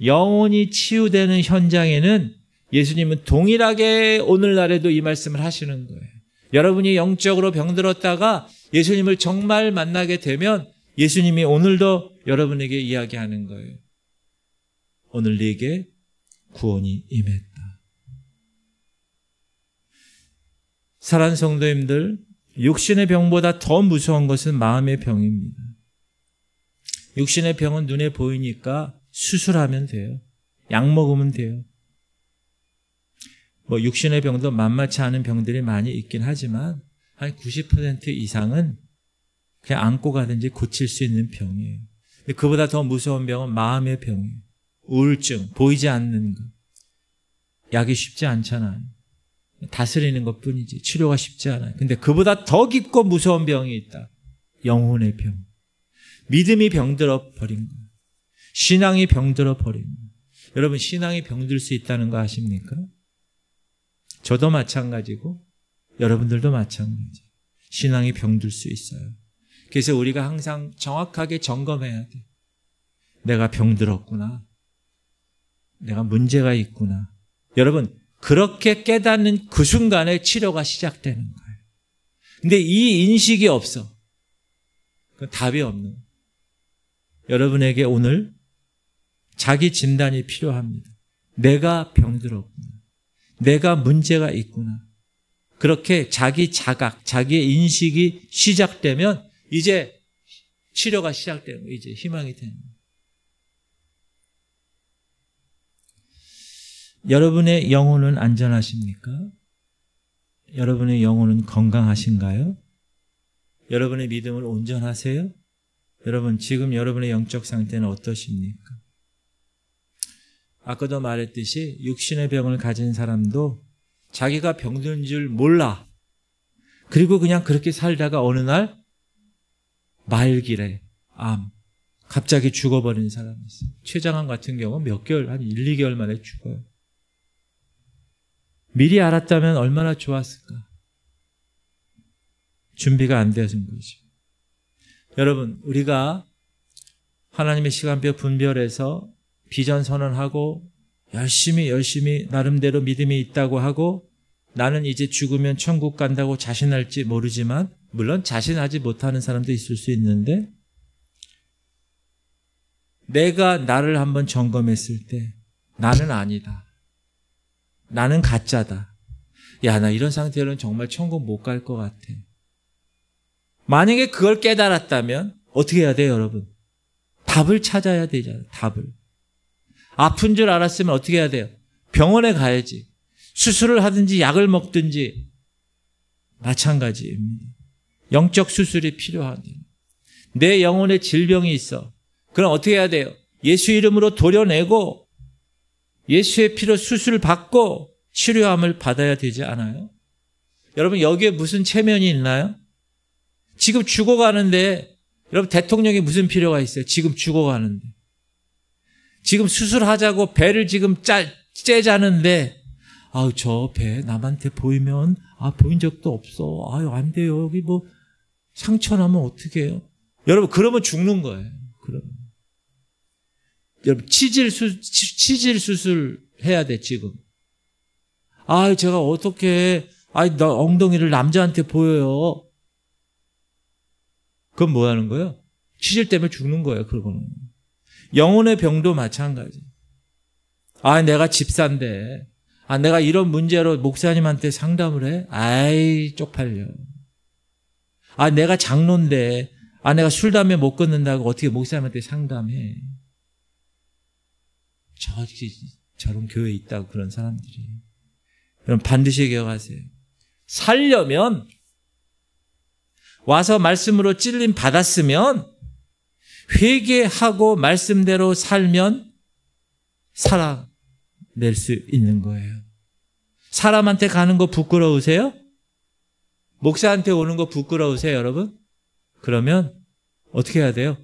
영혼이 치유되는 현장에는 예수님은 동일하게 오늘날에도 이 말씀을 하시는 거예요. 여러분이 영적으로 병들었다가 예수님을 정말 만나게 되면 예수님이 오늘도 여러분에게 이야기하는 거예요. 오늘 네게 구원이 임했다. 사랑하는 성도님들, 육신의 병보다 더 무서운 것은 마음의 병입니다. 육신의 병은 눈에 보이니까 수술하면 돼요. 약 먹으면 돼요. 육신의 병도 만만치 않은 병들이 많이 있긴 하지만 한 90% 이상은 그냥 안고 가든지 고칠 수 있는 병이에요. 근데 그보다 더 무서운 병은 마음의 병이에요. 우울증, 보이지 않는 것. 약이 쉽지 않잖아요. 다스리는 것뿐이지 치료가 쉽지 않아요. 근데 그보다 더 깊고 무서운 병이 있다. 영혼의 병. 믿음이 병들어 버린 거예요. 신앙이 병들어 버린 거예요. 여러분, 신앙이 병들 수 있다는 거 아십니까? 저도 마찬가지고 여러분들도 마찬가지. 신앙이 병들 수 있어요. 그래서 우리가 항상 정확하게 점검해야 돼. 내가 병들었구나. 내가 문제가 있구나. 여러분, 그렇게 깨닫는 그 순간에 치료가 시작되는 거예요. 근데 이 인식이 없어. 그건 답이 없는 거예요. 여러분에게 오늘 자기 진단이 필요합니다. 내가 병들었구나. 내가 문제가 있구나. 그렇게 자기 자각, 자기의 인식이 시작되면 이제 치료가 시작되는 거예요. 이제 희망이 되는 거예요. 여러분의 영혼은 안전하십니까? 여러분의 영혼은 건강하신가요? 여러분의 믿음을 온전하세요? 여러분, 지금 여러분의 영적 상태는 어떠십니까? 아까도 말했듯이 육신의 병을 가진 사람도 자기가 병든 줄 몰라. 그리고 그냥 그렇게 살다가 어느 날 말기래, 암, 갑자기 죽어버린 사람이 있어요. 최장암 같은 경우 몇 개월, 한 1, 2개월 만에 죽어요. 미리 알았다면 얼마나 좋았을까? 준비가 안 되어진 거죠. 여러분, 우리가 하나님의 시간표 분별해서 비전 선언하고 열심히 나름대로 믿음이 있다고 하고 나는 이제 죽으면 천국 간다고 자신할지 모르지만 물론 자신하지 못하는 사람도 있을 수 있는데 내가 나를 한번 점검했을 때 나는 아니다. 나는 가짜다. 야, 나 이런 상태로는 정말 천국 못 갈 것 같아. 만약에 그걸 깨달았다면 어떻게 해야 돼요, 여러분? 답을 찾아야 되잖아요. 답을. 아픈 줄 알았으면 어떻게 해야 돼요? 병원에 가야지. 수술을 하든지 약을 먹든지 마찬가지입니다. 영적 수술이 필요하다. 내 영혼에 질병이 있어. 그럼 어떻게 해야 돼요? 예수 이름으로 도려내고 예수의 피로 수술을 받고 치료함을 받아야 되지 않아요? 여러분, 여기에 무슨 체면이 있나요? 지금 죽어가는데 여러분, 대통령이 무슨 필요가 있어요? 지금 죽어가는데. 지금 수술하자고 배를 지금 째자는데 아우, 저 배 남한테 보이면 보인 적도 없어. 아유, 안 돼요. 여기 뭐 상처 나면 어떻게 해요? 여러분, 그러면 죽는 거예요. 그러면. 여러분, 치질 수술 해야 돼, 지금. 제가 어떻게 나 엉덩이를 남자한테 보여요. 그건 뭐 하는 거예요? 치질 때문에 죽는 거예요, 그거는. 영혼의 병도 마찬가지. 내가 집사인데, 아, 내가 이런 문제로 목사님한테 상담을 해? 아이, 쪽팔려. 아, 내가 장로인데, 아, 내가 술, 담배 못 끊는다고 어떻게 목사님한테 상담해? 저런 교회에 있다고, 그런 사람들이. 여러분, 반드시 기억하세요. 살려면, 와서 말씀으로 찔림 받았으면, 회개하고 말씀대로 살면, 살아낼 수 있는 거예요. 사람한테 가는 거 부끄러우세요? 목사한테 오는 거 부끄러우세요, 여러분? 그러면 어떻게 해야 돼요?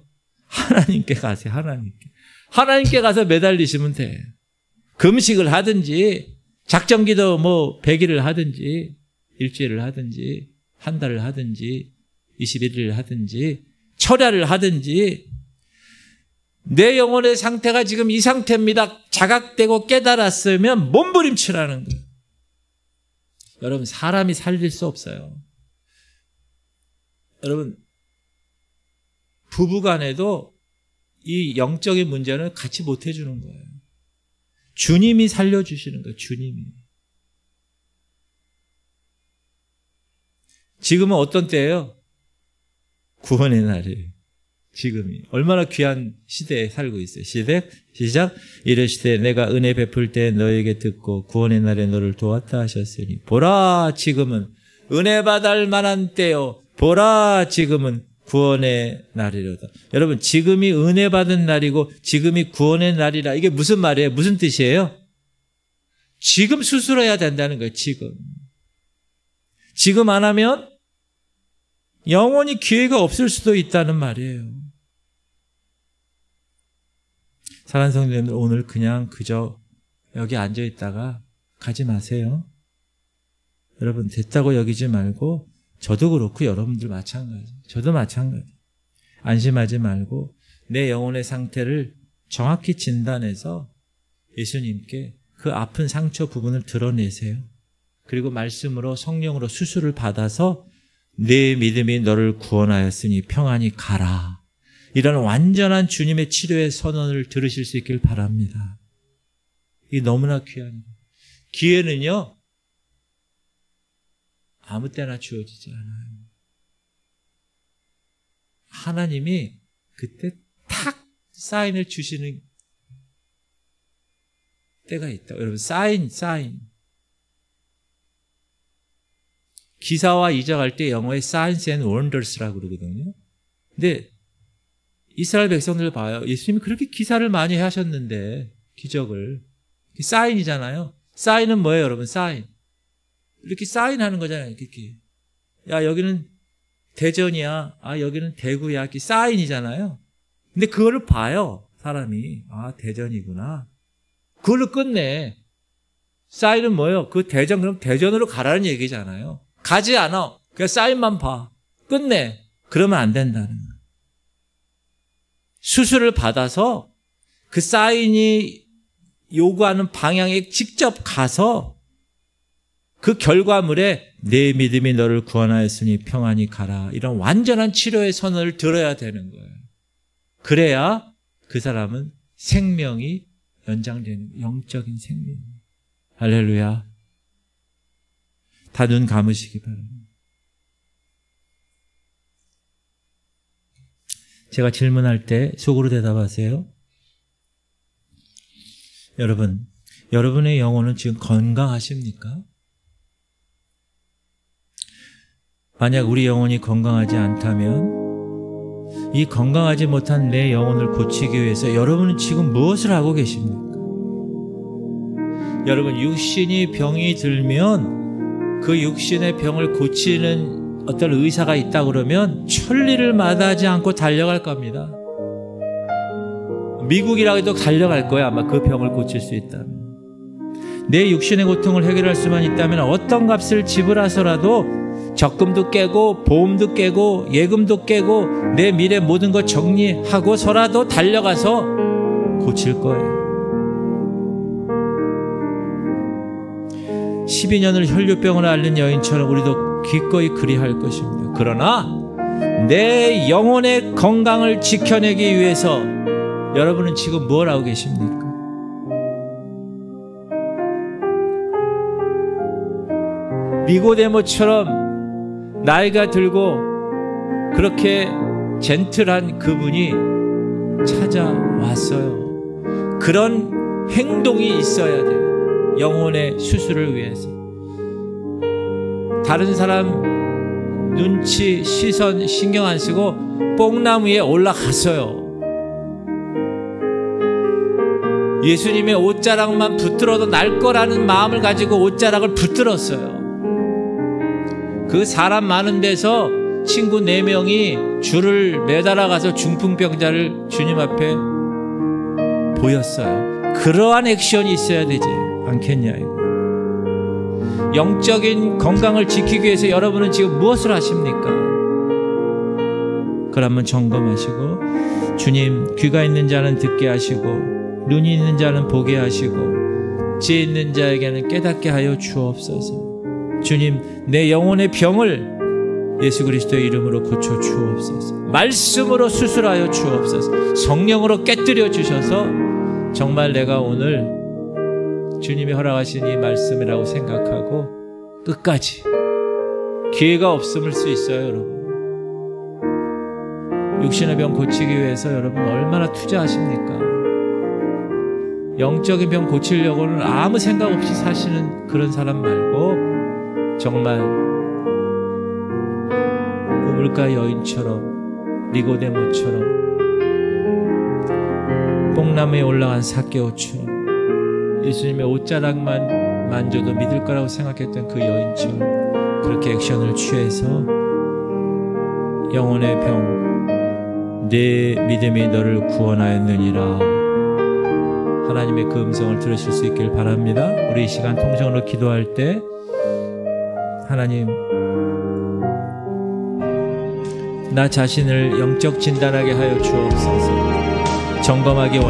하나님께 가세요, 하나님께. 하나님께 가서 매달리시면 돼. 금식을 하든지, 작정기도 100일을 하든지, 일주일을 하든지, 한 달을 하든지, 21일을 하든지, 철야를 하든지, 내 영혼의 상태가 지금 이 상태입니다. 자각되고 깨달았으면 몸부림치라는 거예요. 여러분, 사람이 살릴 수 없어요. 여러분, 부부간에도 이 영적인 문제는 같이 못 해주는 거예요. 주님이 살려주시는 거예요. 주님이. 지금은 어떤 때예요? 구원의 날이에요. 지금이. 얼마나 귀한 시대에 살고 있어요. 시작. 이르시되 내가 은혜 베풀 때 너에게 듣고 구원의 날에 너를 도왔다 하셨으니 보라 지금은 은혜 받을 만한 때요. 보라 지금은 구원의 날이로다. 여러분, 지금이 은혜 받은 날이고 지금이 구원의 날이라. 이게 무슨 말이에요? 무슨 뜻이에요? 지금 수술해야 된다는 거예요. 지금 안 하면 영원히 기회가 없을 수도 있다는 말이에요. 사랑하는 성도님들, 오늘 그저 여기 앉아있다가 가지 마세요. 여러분, 됐다고 여기지 말고, 저도 그렇고 여러분들 마찬가지. 저도 마찬가지. 안심하지 말고 내 영혼의 상태를 정확히 진단해서 예수님께 그 아픈 상처 부분을 드러내세요. 그리고 말씀으로 성령으로 수술을 받아서 내 믿음이 너를 구원하였으니 평안히 가라. 이런 완전한 주님의 치료의 선언을 들으실 수 있길 바랍니다. 이게 너무나 귀한 기회는요, 아무 때나 주어지지 않아요. 하나님이 그때 탁 사인을 주시는 때가 있다. 여러분, 사인. 기사와 이적할 때 영어에 signs and wonders라고 그러거든요. 근데 이스라엘 백성들 봐요. 예수님이 그렇게 기사를 많이 하셨는데, 기적을. 사인이잖아요. 사인은 뭐예요, 여러분? 사인. 이렇게 사인하는 거잖아요. 이렇게. 야, 여기는 대전이야. 아, 여기는 대구야. 이렇게 사인이잖아요. 근데 그거를 봐요, 사람이. 아, 대전이구나. 그걸로 끝내. 사인은 뭐예요? 그 대전, 그럼 대전으로 가라는 얘기잖아요. 가지 않아. 그냥 사인만 봐. 끝내. 그러면 안 된다는 거예요. 수술을 받아서 그 사인이 요구하는 방향에 직접 가서 그 결과물에 내 믿음이 너를 구원하였으니 평안히 가라. 이런 완전한 치료의 선언을 들어야 되는 거예요. 그래야 그 사람은 생명이 연장되는 영적인 생명. 할렐루야. 다 눈 감으시기 바랍니다. 제가 질문할 때 속으로 대답하세요. 여러분, 여러분의 영혼은 지금 건강하십니까? 만약 우리 영혼이 건강하지 않다면 이 건강하지 못한 내 영혼을 고치기 위해서 여러분은 지금 무엇을 하고 계십니까? 여러분, 육신이 병이 들면 그 육신의 병을 고치는 어떤 의사가 있다 그러면 천리를 마다하지 않고 달려갈 겁니다. 미국이라고 해도 달려갈 거야. 아마 그 병을 고칠 수 있다면. 내 육신의 고통을 해결할 수만 있다면 어떤 값을 지불해서라도 적금도 깨고 보험도 깨고 예금도 깨고 내 미래 모든 것 정리하고서라도 달려가서 고칠 거예요. 12년을 혈류병을 앓는 여인처럼 우리도 기꺼이 그리할 것입니다. 그러나 내 영혼의 건강을 지켜내기 위해서 여러분은 지금 뭘 하고 계십니까? 니고데모처럼 나이가 들고 그렇게 젠틀한 그분이 찾아왔어요. 그런 행동이 있어야 돼요. 영혼의 수술을 위해서. 다른 사람 눈치, 시선 신경 안 쓰고 뽕나무 위에 올라갔어요. 예수님의 옷자락만 붙들어도 날 거라는 마음을 가지고 옷자락을 붙들었어요. 그 사람 많은 데서 친구 4명이 줄을 매달아 가서 중풍병자를 주님 앞에 보였어요. 그러한 액션이 있어야 되지 않겠냐. 영적인 건강을 지키기 위해서 여러분은 지금 무엇을 하십니까? 그걸 한번 점검하시고, 주님, 귀가 있는 자는 듣게 하시고 눈이 있는 자는 보게 하시고 지혜 있는 자에게는 깨닫게 하여 주옵소서. 주님, 내 영혼의 병을 예수 그리스도의 이름으로 고쳐 주옵소서. 말씀으로 수술하여 주옵소서. 성령으로 깨뜨려 주셔서 정말 내가 오늘 주님이 허락하신 이 말씀이라고 생각하고 끝까지, 기회가 없음을 수 있어요. 여러분, 육신의 병 고치기 위해서 여러분 얼마나 투자하십니까? 영적인 병 고치려고는 아무 생각 없이 사시는 그런 사람 말고 정말 우물가 여인처럼, 니고데모처럼, 뽕나무에 올라간 삭개오처럼, 예수님의 옷자락만 만져도 믿을 거라고 생각했던 그 여인처럼 그렇게 액션을 취해서 영혼의 병, 내 믿음이 너를 구원하였느니라, 하나님의 그 음성을 들으실 수 있길 바랍니다. 우리 이 시간 통성으로 기도할 때 하나님, 나 자신을 영적 진단하게 하여 주옵소서. 점검하기 원하는